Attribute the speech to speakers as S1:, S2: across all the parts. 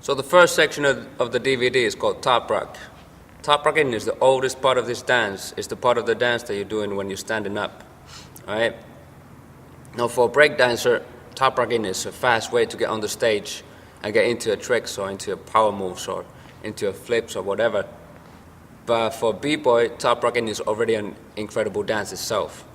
S1: So the first section of the DVD is called Top Rock. Top rocking is the oldest part of this dance. It's the part of the dance that you're doing when you're standing up. Alright? Now for a break dancer, top rocking is a fast way to get on the stage and get into a tricks or into a power moves or into a flips or whatever. But for b-boy, top rocking is already an incredible dance itself.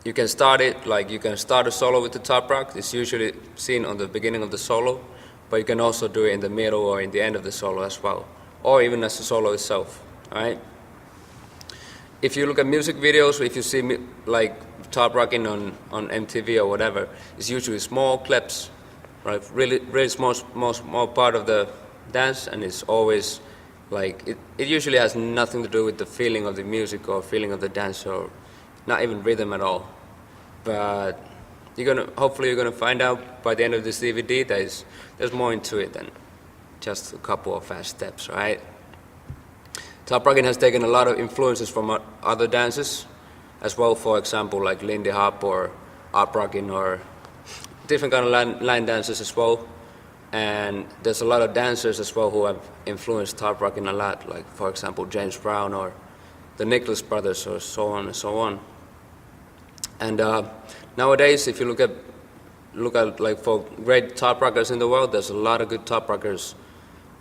S1: You can start it, like you can start a solo with the top rock. It's usually seen on the beginning of the solo, but you can also do it in the middle or in the end of the solo as well, or even as the solo itself, alright? If you look at music videos, if you see like top rocking on MTV or whatever, it's usually small clips, right? Really small part of the dance, and it's always like, it usually has nothing to do with the feeling of the music or feeling of the dance or not even rhythm at all. But hopefully you're gonna find out by the end of this DVD that there's more into it than just a couple of fast steps, right? Top rocking has taken a lot of influences from other dances as well, for example, like Lindy Hop or up rocking or different kind of line dances as well. And there's a lot of dancers as well who have influenced top rocking a lot, like for example James Brown or the Nicholas Brothers or so on and so on. And nowadays, if you look at like for great top rockers in the world, there's a lot of good top rockers.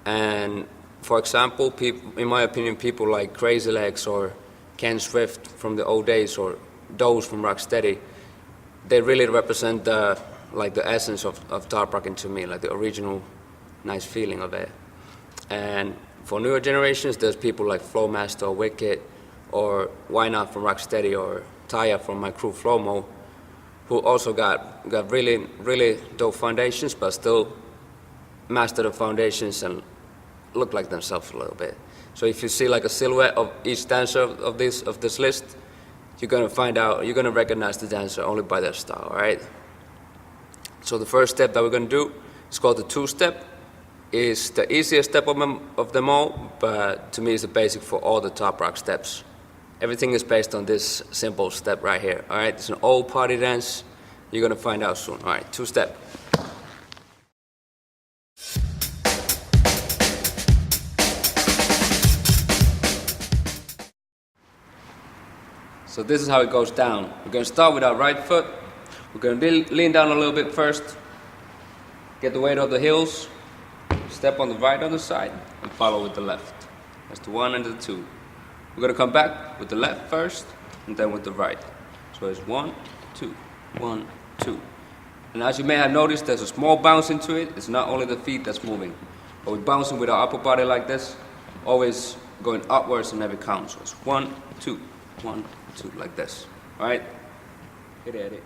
S1: And for example, in my opinion, people like Crazy Legs or Ken Swift from the old days or Doze from Rocksteady, they really represent the essence of top rocking to me, like the original nice feeling of it. And for newer generations, there's people like Flowmaster or Wicked or Why Not from Rocksteady or Taya from my crew Flowmo, who also got really dope foundations, but still master the foundations and look like themselves a little bit. So if you see like a silhouette of each dancer of this list, you're gonna recognize the dancer only by their style, all right? So the first step that we're gonna do is called the two-step. It's the easiest step of them all, but to me it's the basic for all the top rock steps. Everything is based on this simple step right here, all right? It's an old party dance. You're gonna find out soon. All right, two-step. So this is how it goes down. We're gonna start with our right foot. We're gonna lean down a little bit first, get the weight of the heels, step on the right on the side, and follow with the left. That's the one and the two. We're gonna come back with the left first, and then with the right. So it's 1, 2, 1, 2. And as you may have noticed, there's a small bounce into it. It's not only the feet that's moving, but we're bouncing with our upper body like this, always going upwards in every count. So it's 1, 2, 1, 2, like this. All right? Hit it.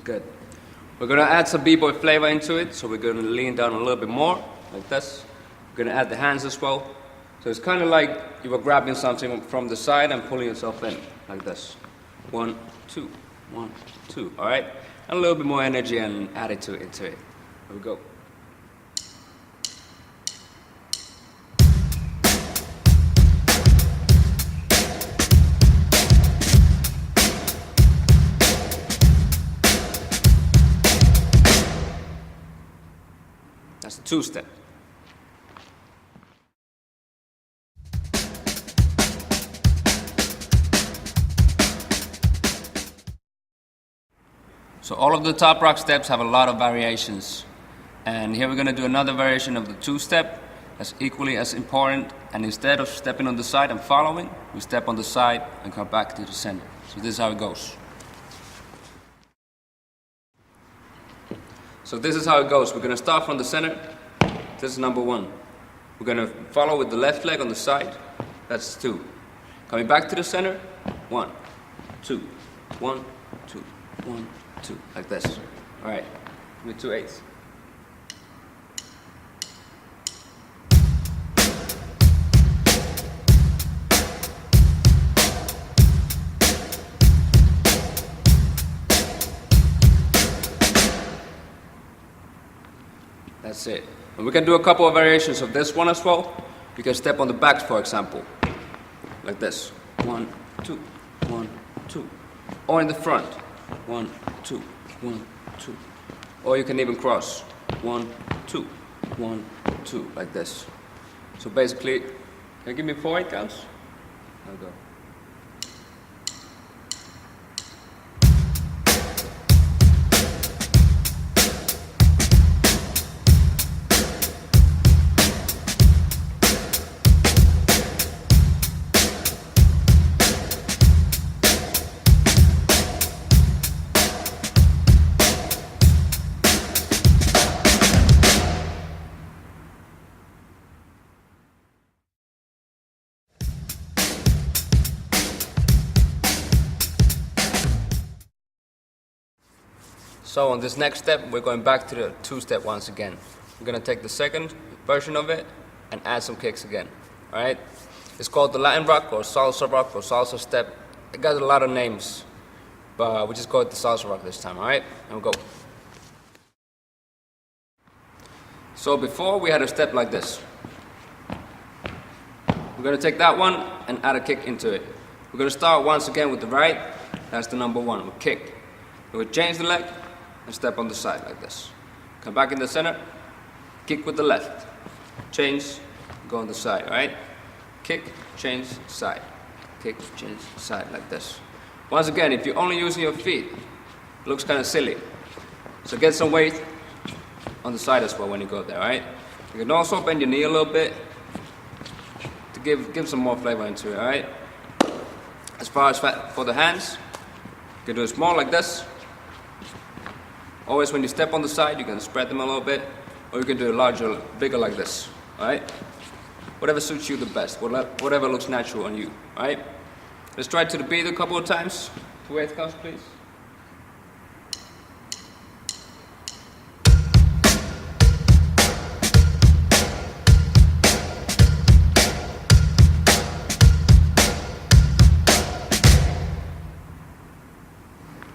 S1: Good. We're gonna add some b-boy flavor into it, so we're gonna lean down a little bit more, like this. We're gonna add the hands as well. So it's kind of like you were grabbing something from the side and pulling yourself in, like this. 1, 2, 1, 2, all right? And a little bit more energy and attitude into it. Here we go. That's the two-step. So all of the top rock steps have a lot of variations. And here we're gonna do another variation of the two-step that's equally as important. And instead of stepping on the side and following, we step on the side and come back to the center. So this is how it goes. So this is how it goes. We're gonna start from the center. This is number 1. We're gonna follow with the left leg on the side. That's 2. Coming back to the center. 1, 2, 1, 2, 1, 2, like this. All right, with 2/8. That's it. And we can do a couple of variations of this one as well. You can step on the back, for example, like this. 1, 2, 1, 2. Or in the front. 1, 2, 1, 2. Or you can even cross. 1, 2, 1, 2, like this. So basically, can you give me 4 8 counts? I'll go. So on this next step, we're going back to the 2-step once again. We're going to take the second version of it and add some kicks again. All right? It's called the Latin rock or salsa step. It got a lot of names, but we just call it the salsa rock this time. All right? And we'll go. So before we had a step like this. We're going to take that one and add a kick into it. We're going to start once again with the right. That's the number 1. We'll kick. We'll change the leg and step on the side like this. Come back in the center, kick with the left, change, go on the side, alright? Kick, change, side, kick, change, side like this. Once again, if you're only using your feet, it looks kind of silly. So get some weight on the side as well when you go there, alright? You can also bend your knee a little bit to give some more flavor into it, alright? As far as for the hands, you can do it small like this. Always when you step on the side, you can spread them a little bit, or you can do it larger, bigger like this, alright? Whatever suits you the best, whatever looks natural on you, alright? Let's try to the beat a couple of times. 2 8 counts, please.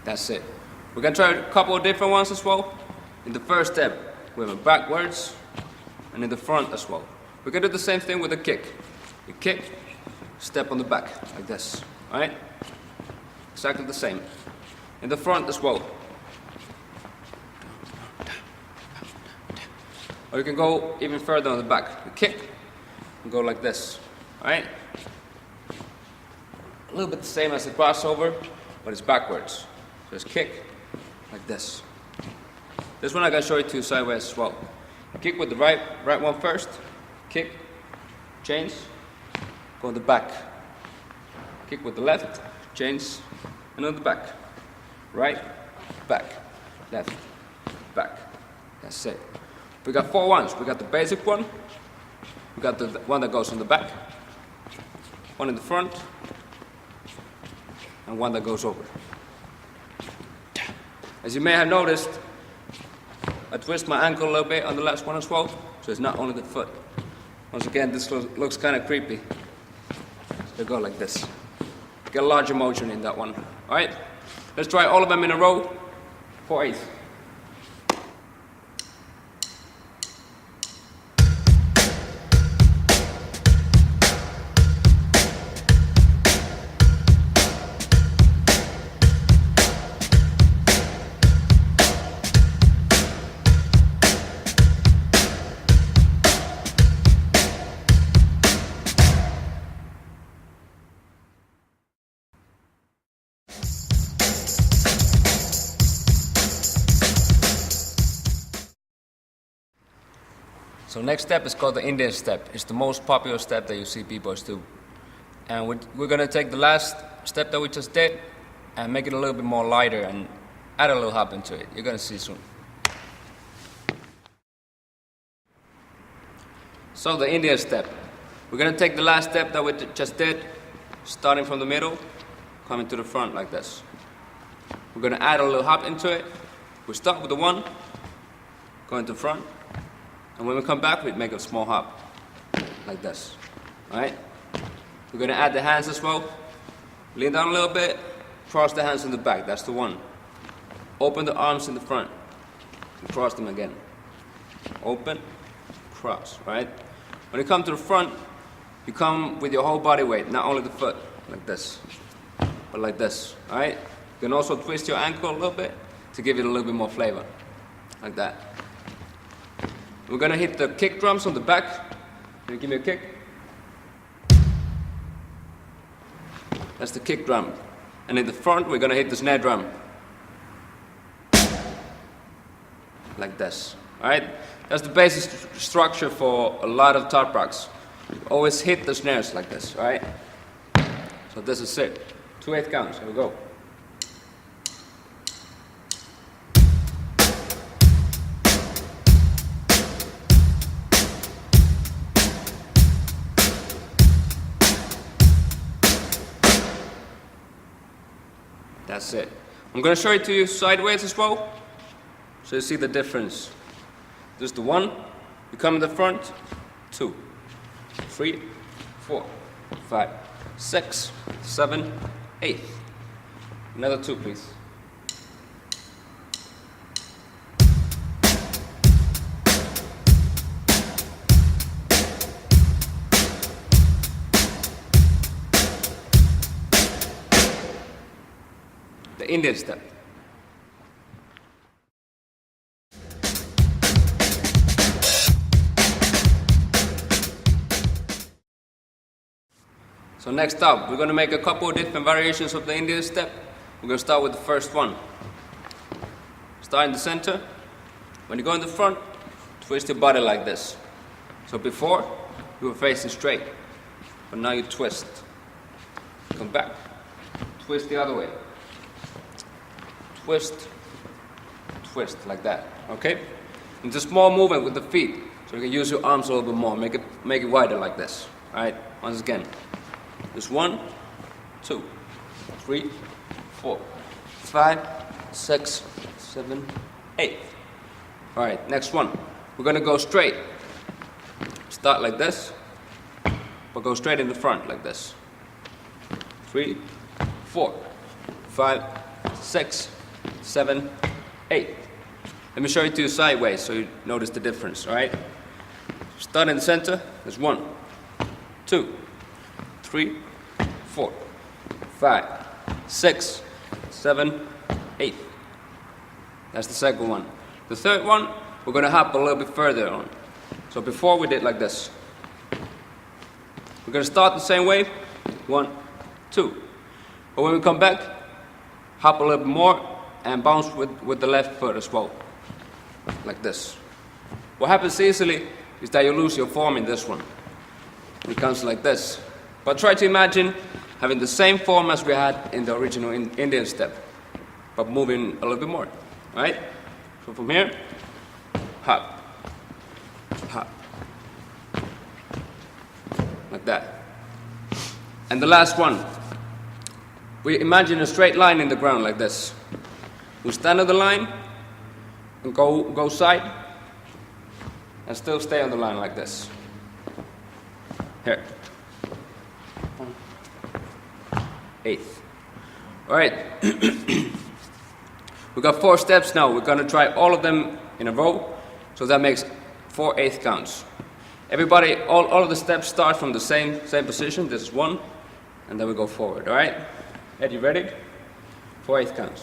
S1: That's it. We're going to try a couple of different ones as well. In the first step, we have a backwards, and in the front as well. We're going to do the same thing with a kick. You kick, step on the back, like this. Alright? Exactly the same. In the front as well. Or you can go even further on the back. You kick, and go like this. Alright? A little bit the same as the crossover, but it's backwards. So just kick, like this. This one I can show you to sideways as well. Kick with the right one first. Kick, change, go on the back. Kick with the left, change, and on the back. Right, back, left, back. That's it. We got 4 ones. We got the basic one. We got the one that goes on the back. One in the front. And one that goes over. As you may have noticed, I twist my ankle a little bit on the last one as well, so it's not only the foot. Once again, this looks kind of creepy. So go like this. Get a larger motion in that one. Alright? Let's try all of them in a row. 4 8. So next step is called the Indian step. It's the most popular step that you see b-boys do. And we're going to take the last step that we just did and make it a little bit more lighter and add a little hop into it. You're going to see soon. So the Indian step. We're going to take the last step that we just did, starting from the middle, coming to the front like this. We're going to add a little hop into it. We start with the 1, going to the front. And when we come back, we make a small hop, like this. Alright? We're going to add the hands as well. Lean down a little bit, cross the hands in the back, that's the 1. Open the arms in the front, and cross them again. Open, cross, right? When you come to the front, you come with your whole body weight, not only the foot, like this, but like this, all right? You can also twist your ankle a little bit to give it a little bit more flavor, like that. We're gonna hit the kick drums on the back. Can you give me a kick? That's the kick drum. And in the front, we're gonna hit the snare drum. Like this, all right? That's the basic structure for a lot of top rocks. You always hit the snares like this, all right? So this is it. 2/8 counts, here we go. That's it. I'm gonna show it to you sideways as well, so you see the difference. This is the 1, you come in the front, 2, 3, 4, 5, 6, 7, 8. Another 2, please. The Indian step. So next up, we're going to make a couple of different variations of the Indian step. We're going to start with the first one. Start in the center. When you go in the front, twist your body like this. So before, you were facing straight, but now you twist. Come back. Twist the other way. Twist, twist, like that, okay? And it's a small movement with the feet, so you can use your arms a little bit more, make it wider like this, all right? Once again, just 1, 2, 3, 4, 5, 6, 7, 8. All right, next one. We're gonna go straight. Start like this, but go straight in the front like this. 3, 4, 5, 6, 7, 8. Let me show you to you sideways so you notice the difference, all right? Start in the center. There's 1, 2, 3, 4, 5, 6, 7, 8. That's the second one. The third one, we're going to hop a little bit further on. So before we did like this. We're going to start the same way. 1, 2. But when we come back, hop a little bit more and bounce with the left foot as well. Like this. What happens easily is that you lose your form in this one. It comes like this. But try to imagine having the same form as we had in the original Indian step, but moving a little bit more, right? So from here, hop, hop, like that. And the last one, we imagine a straight line in the ground like this. We stand on the line and go side and still stay on the line like this. Here. 1/8. All right. We got 4 steps now. We're going to try all of them in a row. So that makes 4/8 counts. Everybody, all of the steps start from the same position. This is 1. And then we go forward. All right? Ed, you ready? 4/8 counts.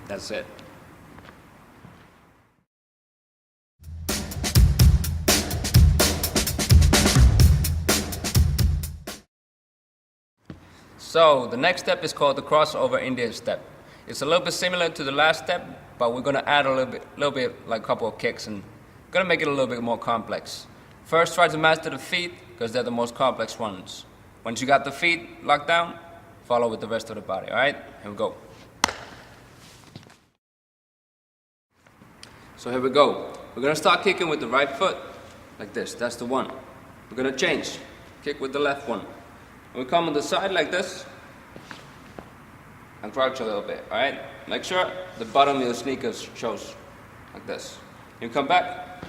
S1: That's it. So the next step is called the crossover Indian step. It's a little bit similar to the last step, but we're gonna add a little bit like a couple of kicks and gonna make it a little bit more complex. First, try to master the feet because they're the most complex ones. Once you got the feet locked down, follow with the rest of the body. All right, here we go. So here we go. We're gonna start kicking with the right foot, like this. That's the 1. We're gonna change. Kick with the left one. When we come on the side like this, and crouch a little bit, alright? Make sure the bottom of your sneakers shows like this. You come back,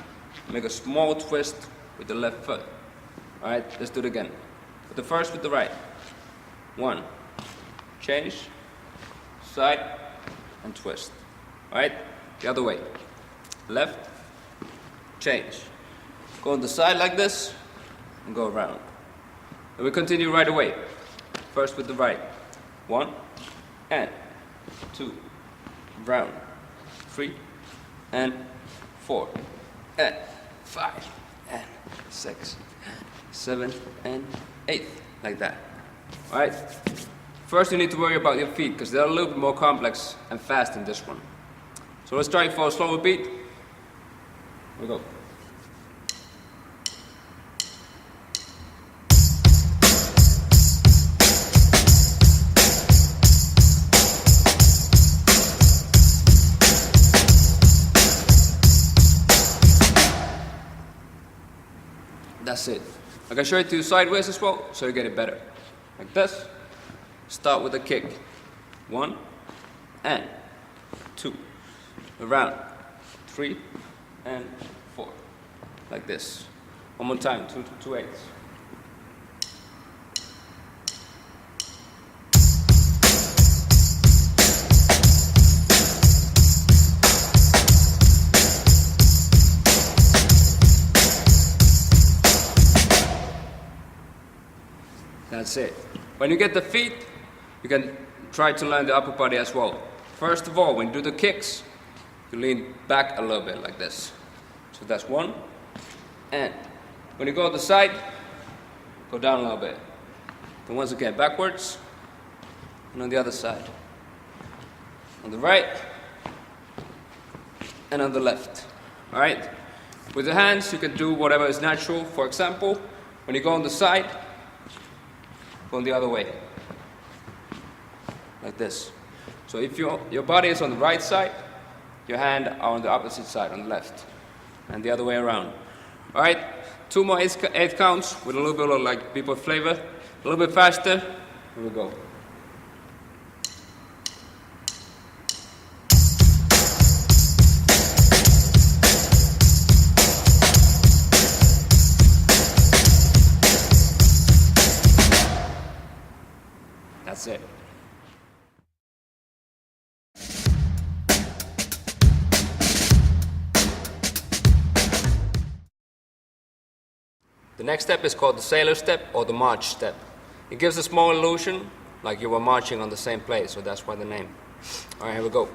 S1: make a small twist with the left foot. Alright, let's do it again. But the first with the right. 1, change, side, and twist. Alright, the other way. Left, change. Go on the side like this, and go around. And we continue right away. First with the right. 1, and 2, round. 3, and 4, and 5, and 6, 7, and 8, like that. Alright? First you need to worry about your feet, because they're a little bit more complex and fast in this one. So let's try for a slower beat. Here we go. That's it. I can show it to you sideways as well, so you get it better. Like this. Start with a kick. 1, and 2. Around. 3, and 4. Like this. One more time, 2 to 2 8s. That's it. When you get the feet, you can try to learn the upper body as well. First of all, when you do the kicks, you lean back a little bit like this. So that's 1. And when you go to the side, go down a little bit. Then once again, backwards. And on the other side. On the right. And on the left. Alright? With the hands, you can do whatever is natural. For example, when you go on the side, go the other way, like this. So if your body is on the right side, your hand are on the opposite side, on the left, and the other way around. All right, 2 more 8 counts with a little bit of like people flavor, a little bit faster. Here we go. That's it. The next step is called the sailor step or the march step. It gives a small illusion like you were marching on the same place, so that's why the name. All right, here we go.